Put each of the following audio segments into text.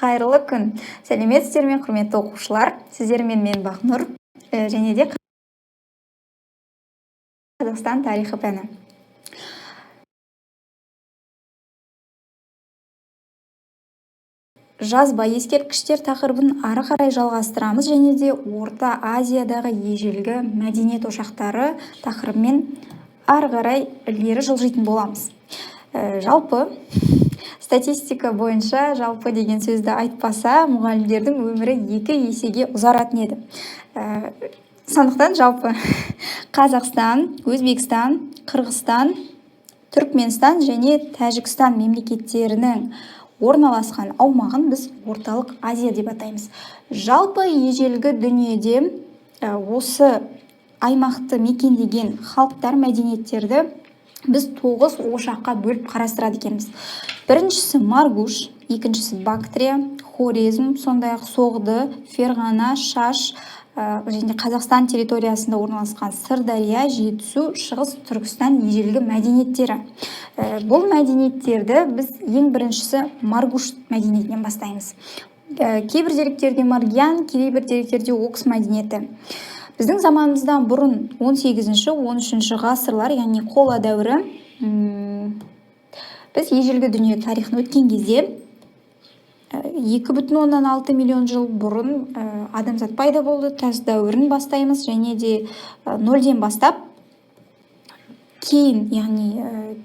Қайырлы күн. Сәлеметсіздер ме, құрметті оқушылар? Сіздермен мен Бақнұр, және де Қазақстан тарихы пәні. Жазба ескерткіштер тақырыбын ары қарай жалғастырамыз, және де Орта Азиядағы ежелгі мәдениет ошақтары тақырыбымен ары қарай ілгері жылжитын боламыз. Жалпы статистика бойынша жалпы деген сөзді айтпаса, мұғалімдердің өмірі 2 есеге ұзаратын еді. Сондықтан жалпы Қазақстан, Өзбекстан, Қырғызстан, Түркменстан және Тәжікстан мемлекеттерінің орналасқан аумағын біз Орталық Азия деп атаймыз. Жалпы ежелгі дүниеде осы аймақты мекендеген халықтар, мәдениеттерді біз 9 ошаққа бөліп қарастырады екенбіз. Біріншісі Маргуш, екіншісі Бактрия, Хорезм, сондай-ақ Соғды, Ферғана, Шаш және Қазақстан территориясында орналасқан Сырдария, Жетісу, Шығыс Түркістан ежелгі мәдениеттері. Бұл мәдениеттерді біз ең біріншісі Маргуш мәдениетінен бастаймыз. Кейбір деректерде Маргиян, кейбір деректерде Окс мәдениеті. Біздің заманымыздан бұрын 18-13 ғасырлар, яғни қола дәуірі, біз ежелгі дүние тарихын өткен кезде 2,6 миллион жыл бұрын адамзат пайда болды. Тас дәуірін бастаймыз, және де 0-ден бастап кейін, яғни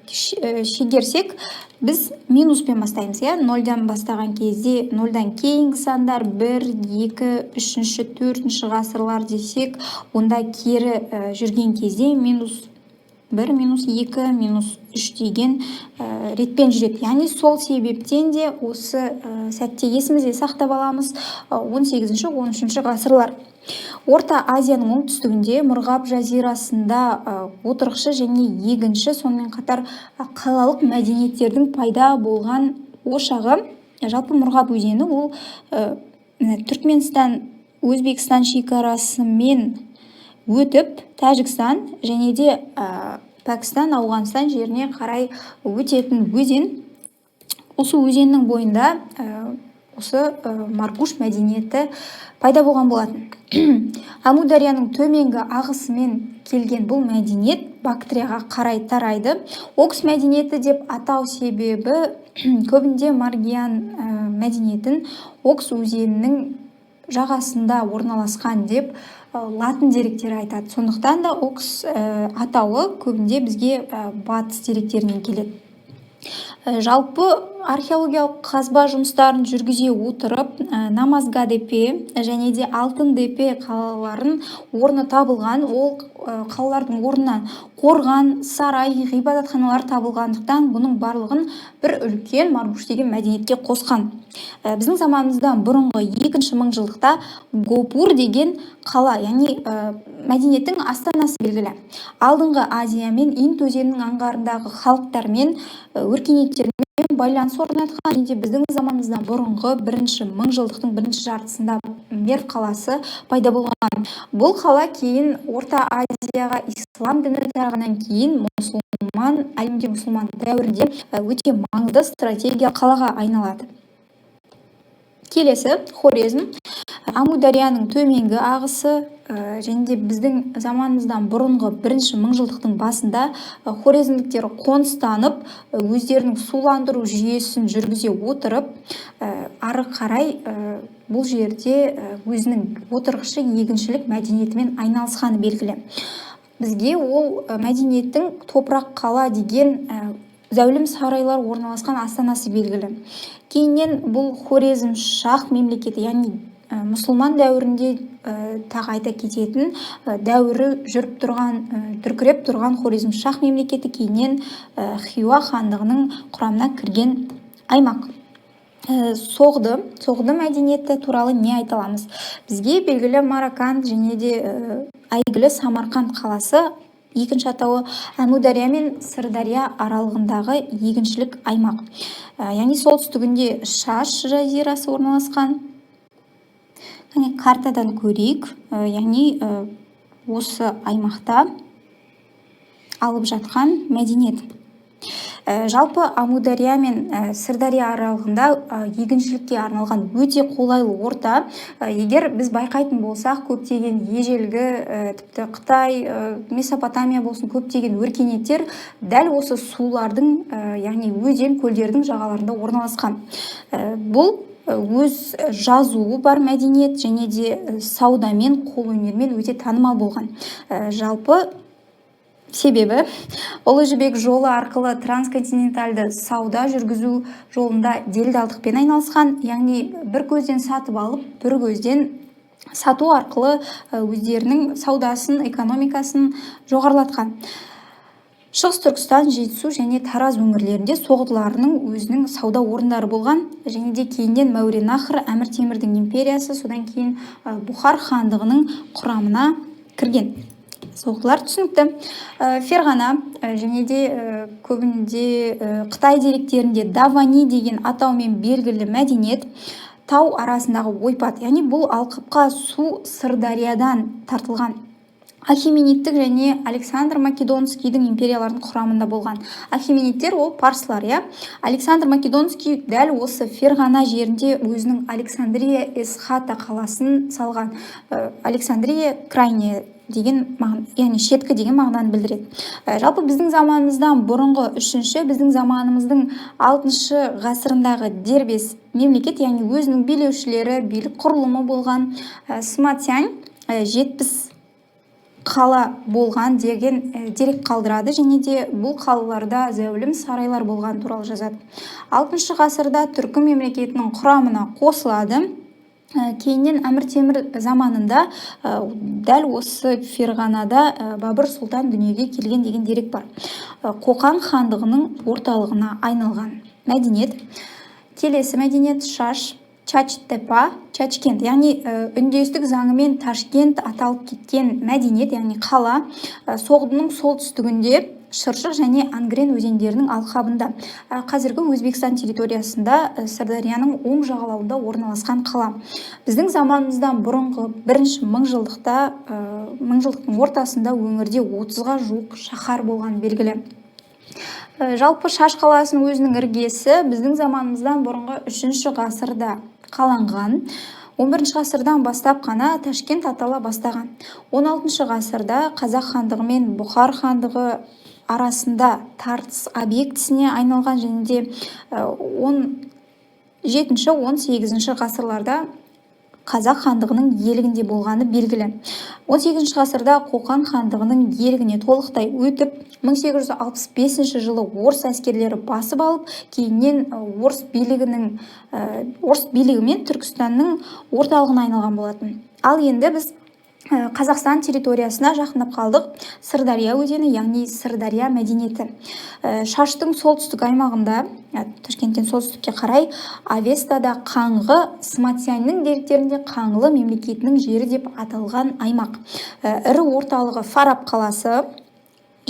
шегерсек, біз минуспен бастаймыз. 0-дан бастаған кезде 0-дан кейінгі сандар 1, 2, 3, 4 ғасырлар десек, онда кері жүрген кезде минус 1, минус 2, минус 3 деген ретпен жүреді. Яғни сол себептен де осы сәтте есімізде сақтап аламыз 18-13 ғасырлар. Орта Азияның оңтүстігінде Мұрғап жазирасында отырықшы және егінші, сонымен қатар қалалық мәдениеттердің пайда болған ошағы. Жалпы Мұрғап өзені ол Түркменстан, Өзбекстан шекарасымен өтіп, Тәжікстан және де Пәкістан, Ауғанстан жеріне қарай өтетін өзен. Осы өзеннің бойында осы Маргуш мәдениеті пайда болған болатын. Амударияның төменгі ағысымен келген бұл мәдениет Бактрияға қарай тарайды. Окс мәдениеті деп атау себебі көбінде Маргиян мәдениетін Окс өзенінің жағасында орналасқан деп латын деректері айтады. Сондықтан да Окс атауы көбінде бізге батыс деректерінен келеді. Жалпы археологиялық қазба жұмыстарын жүргізе отырып, Намазга-депе және де Алтын-депе қалаларын орны табылған. Ол қалалардың орнынан қорған, сарай, ғибадатханалар табылғандықтан бұның барлығын бір үлкен Маргуш деген мәдениетке қосқан. Біздің заманымыздан бұрынғы 2-ші мыңжылдықта Гопур деген қала, яғни мәдениеттің астанасы белгілі. Алдыңғы Азия мен Инд өзенінің аңғарындағы халықтармен, өркениеттермен байланыс орнатқан. Біздің заманымыздан бұрынғы 1-ші мыңжылдықтың 1-ші жартысында Мерв қаласы пайда болған. Бұл қала кейін Орта Азияға ислам діні тарағаннан кейін әлемде мұсылман дәуірінде өте маңызды стратегия қалаға айналады. Келесі Хорезм. Амударияның төменгі ағысы, және де біздің заманымыздан бұрынғы 1-ші мыңжылдықтың басында хорезмдіктер қоныстанып, өздерінің суландыру жүйесін жүргізе отырып, ары қарай бұл жерде өзінің отырықшы егіншілік мәдениетімен айналысқаны белгілі. Бізге ол мәдениеттің топырақ қала деген зәулім сарайлар орналасқан астанасы белгілі. Кейіннен бұл Хорезм шах мемлекеті, яғни мұсылман дәуірінде тағы айта кететін дәуірі жүріп тұрған, дүркіреп тұрған Хорезм шах мемлекеті кейіннен Хиуа хандығының құрамына кірген аймақ. Соғды мәдениеті туралы не айта аламыз? Бізге белгілі Мараканд және де әйгілі Самарқанд қаласы, екінші атауы Әмудария мен Сырдария аралығындағы егіншілік аймақ. Яғни солтүстігінде Шаш жазирасы орналасқан. Картадан көрейік, яғни осы аймақта алып жатқан мәдениет. Жалпы Амудария мен Сырдария аралығында егіншілікке арналған өте қолайлы орта. Егер біз байқайтын болсақ, көптеген ежелгі тіпті Қытай, Месопотамия болсын, көптеген өркениеттер дәл осы сулардың, яғни өзен, көлдердің жағаларында орналасқан. Бұл өз жазуы бар мәдениет және де саудамен, қолөнермен өте танымал болған. Жалпы себебі Ұлы жібек жолы арқылы трансконтинентальды сауда жүргізу жолында делдалдықпен айналысқан, яғни бір көзден сатып алып, бір көзден сату арқылы өздерінің саудасын, экономикасын жоғарылатқан. Шығыс Түркістан, Жетісу және Тараз өңірлерінде соғдыларының өзінің сауда орындары болған, және де кейіннен Мәуереннахр, Әмір Темірдің империясы, содан кейін Бұхар хандығының құрамына кірген. Соғдылар түсінікті. Ферғана және де көбінде Қытай деректерінде Давани деген атаумен белгілі мәдениет, тау арасындағы ойпат, яғни бұл алқапқа су Сырдариядан тартылған. Ахемениттік және Александр Македонскийдің империялардың құрамында болған. Ахемениттер ол парсылар, Александр Македонский дәл осы Ферғана жерінде өзінің Александрия Эсхата қаласын салған. Александрия крайне деген, яғни шеткі деген мағынаны білдіреді. Жалпы біздің заманымыздан бұрынғы 3-ші, біздің заманымыздың 6-шы ғасырындағы дербес мемлекет, яғни өзінің билеушілері, билік құрылымы болған Сматянь 70 қала болған деген дерек қалдырады, және де бұл қалаларда зәулім сарайлар болған туралы жазады. 6-шы ғасырда түркі мемлекетінің құрамына қосылады. Кейіннен Әмір Темір заманында дәл осы Ферғанада Бабыр сұлтан дүниеге келген деген дерек бар. Қоқан хандығының орталығына айналған мәдениет. Келесі мәдениет Шаш, Чачтепа, Чачкент, яғни үндестік заңымен Ташкент аталып кеткен мәдениет, яғни қала, соғдының солтүстігінде Шыршық және Ангрен өзендерінің алқабында. Қазіргі Өзбекстан территориясында Сырдарияның оң жағалауында орналасқан қала. Біздің заманымыздан бұрынғы бірінші мыңжылдықтың ортасында өңірде 30-ға жуық шаһар болған белгілі. Жалпы Шаш қаласының өзінің іргесі біздің заманымыздан бұрынғы 3-ші ғасырда қаланған. 11-ші ғасырдан бастап қана Ташкент атала бастаған. 16-ші ғасырда Қазақ хандығы мен Бұхар хандығы арасында тартыс объектісіне айналған, және де 17-18 ғасырларда Қазақ хандығының иелігінде болғаны белгілі. 18 ғасырда Қоқан хандығының иелігіне толықтай өтіп, 1865 жылы орыс әскерлері басып алып, кейіннен орыс билігі мен Түркістанның орталығына айналған болатын. Ал енді біз Қазақстан территориясына жақындап қалдық. Сырдария өзені, яғни Сырдария мәдениеті. Шаштың солтүстік аймағында, Ташкенттен солтүстікке қарай, Авестада Қаңғы, Сматяньның деректерінде Қаңлы мемлекетінің жері деп аталған аймақ. Ірі орталығы Фараб қаласы,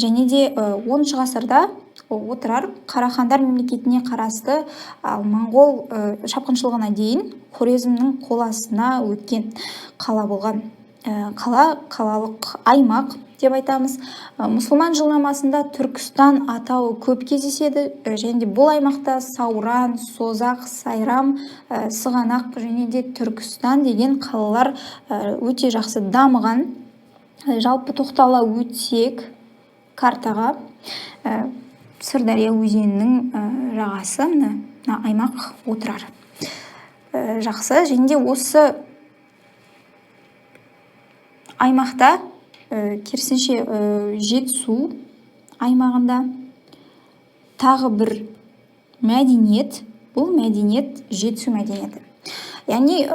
және де 10-шы ғасырда отырар Қарахандар мемлекетіне қарасты, Моңғол шапқыншылығына дейін Хорезмнің қол астына өткен қала болған. Қалалық аймақ деп айтамыз. Мұсылман жылнамасында Түркістан атауы көп кездеседі, және де бұл аймақта Сауран, Созақ, Сайрам, Сығанақ және де Түркістан деген қалалар өте жақсы дамыған. Жалпы тоқтала өтсек картаға, Сырдария өзенінің жағасы аймақ отырар. Жақсы, және де осы аймақта керісінше Жетісу аймағында тағы бір мәдениет, бұл мәдениет Жетісу мәдениеті. Яғни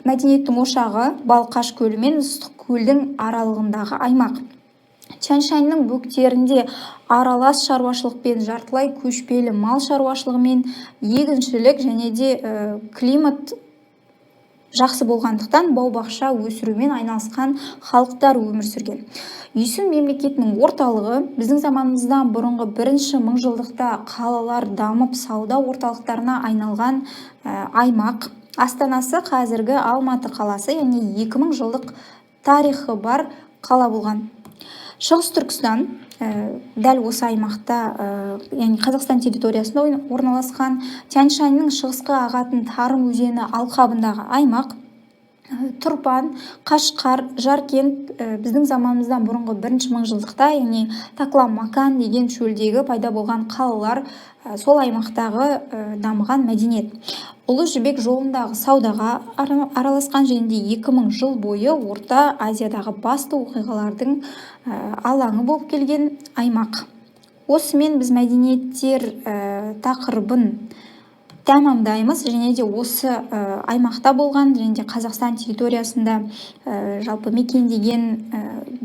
мәдениеттің ошағы Балқаш көлі мен Ыстық көлдің аралығындағы аймақ. Тянь-Шаньның бөктерінде аралас шаруашылықпен, жартылай көшпелі мал шаруашылығымен, егіншілік және де климат жақсы болғандықтан бау-бақша өсірумен айналысқан халықтар өмір сүрген. Үйсін мемлекетінің орталығы біздің заманымыздан бұрынғы 1-ші мыңжылдықта қалалар дамып сауда орталықтарына айналған аймақ. Астанасы қазіргі Алматы қаласы, яғни 2000 жылдық тарихы бар қала болған. Шығыс Түркістан дәл осы аймақта, яғни Қазақстан территориясында орналасқан. Тянь-Шаньның шығысқа ағатын Тарым өзені алқабындағы аймақ. Тұрпан, Қашқар, Жаркент біздің заманымыздан бұрынғы 1-ші мыңжылдықта, яғни Таклам-Макан деген шөлдегі пайда болған қалалар, сол аймақтағы дамыған мәдениет. Ұлы жібек жолындағы саудаға араласқан, және де 2000 жыл бойы Орта Азиядағы басты оқиғалардың алаңы болып келген аймақ. Осымен біз мәдениеттер тақырыбын тәмамдаймыз, және де осы аймақта болған, және де Қазақстан территориясында жалпы мекендеген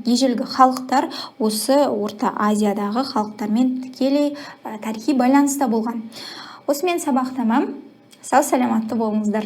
ежелгі халықтар осы Орта Азиядағы халықтармен тікелей тарихи байланыста болған. Осымен сабақ тәмам. Сау саламатты болыңыздар.